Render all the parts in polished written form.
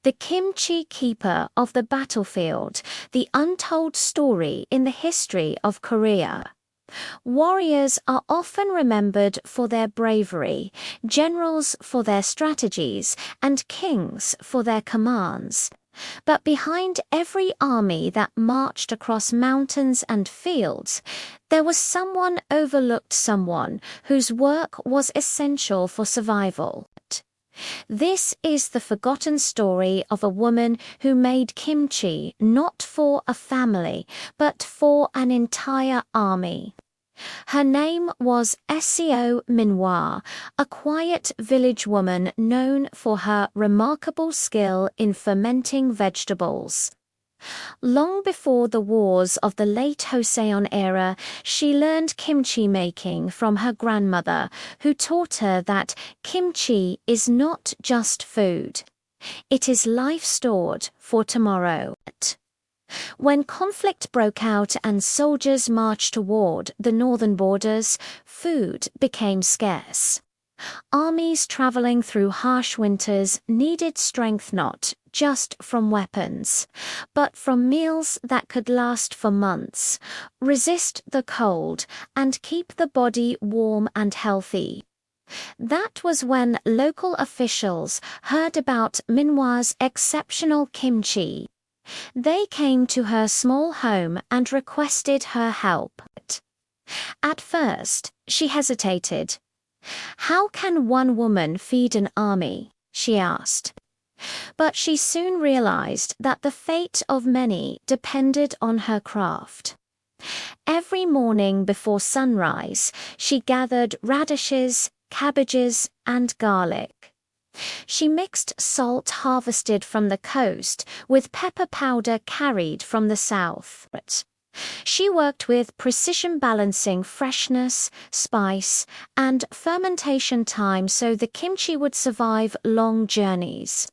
the Kimchi keeper of the battlefield, the untold story in the history of Korea. Warriors are often remembered for their bravery, generals for their strategies, and kings for their commands. But behind every army that marched across mountains and fields, there was someone overlooked, someone whose work was essential for survival. This is the forgotten story of a woman who made kimchi not for a family, but for an entire army. Her name was Seo Minhwa, a quiet village woman known for her remarkable skill in fermenting vegetables. Long before the wars of the late Joseon era, she learned kimchi making from her grandmother, who taught her that kimchi is not just food. It is life stored for tomorrow. When conflict broke out and soldiers marched toward the northern borders, food became scarce. Armies traveling through harsh winters needed strength not just from weapons, but from meals that could last for months, resist the cold, and keep the body warm and healthy. That was when local officials heard about Minhwa's exceptional kimchi. They came to her small home and requested her help. At first, she hesitated. "How can one woman feed an army?" she asked. But she soon realized that the fate of many depended on her craft. Every morning before sunrise, she gathered radishes, cabbages, and garlic. She mixed salt harvested from the coast with pepper powder carried from the south. She worked with precision, balancing freshness, spice, and fermentation time so the kimchi would survive long journeys.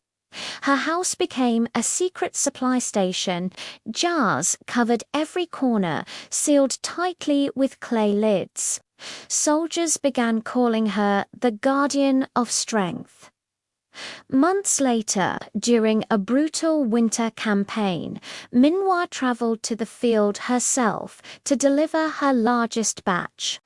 Her house became a secret supply station. Jars covered every corner, sealed tightly with clay lids. Soldiers began calling her the Guardian of Strength. Months later, during a brutal winter campaign, Minhwa traveled to the field herself to deliver her largest batch.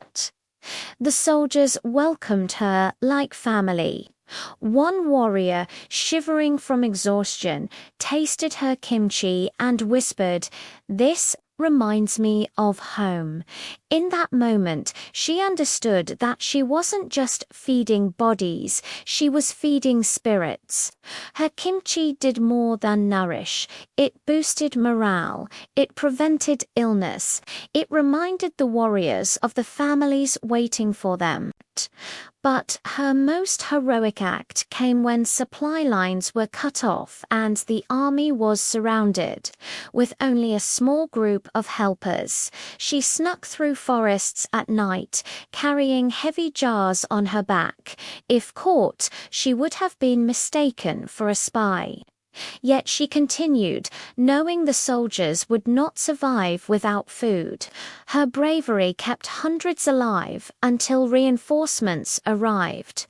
The soldiers welcomed her like family. One warrior, shivering from exhaustion, tasted her kimchi and whispered, "This reminds me of home." In that moment, she understood that she wasn't just feeding bodies, she was feeding spirits. Her kimchi did more than nourish. It boosted morale. It prevented illness. It reminded the warriors of the families waiting for them. But her most heroic act came when supply lines were cut off and the army was surrounded. With only a small group of helpers, she snuck through forests at night, carrying heavy jars on her back. If caught, she would have been mistaken for a spy. Yet she continued, knowing the soldiers would not survive without food. Her bravery kept hundreds alive until reinforcements arrived.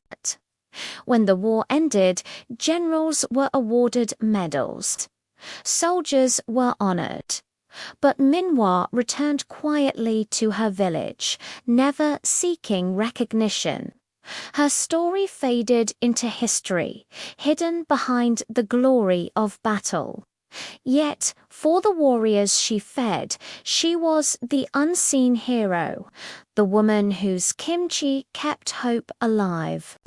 When the war ended, generals were awarded medals. Soldiers were honored. But Minhwa returned quietly to her village, never seeking recognition. Her story faded into history, hidden behind the glory of battle. Yet, for the warriors she fed, she was the unseen hero, the woman whose kimchi kept hope alive,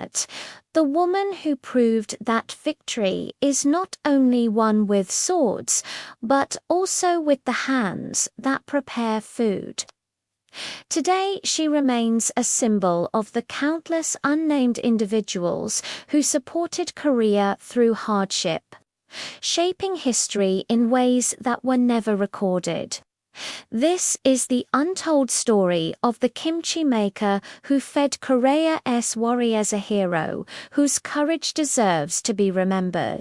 the woman who proved that victory is not only won with swords, but also with the hands that prepare food. Today, she remains a symbol of the countless unnamed individuals who supported Korea through hardship, shaping history in ways that were never recorded. This is the untold story of the kimchi maker who fed Korea's warriors, a hero whose courage deserves to be remembered.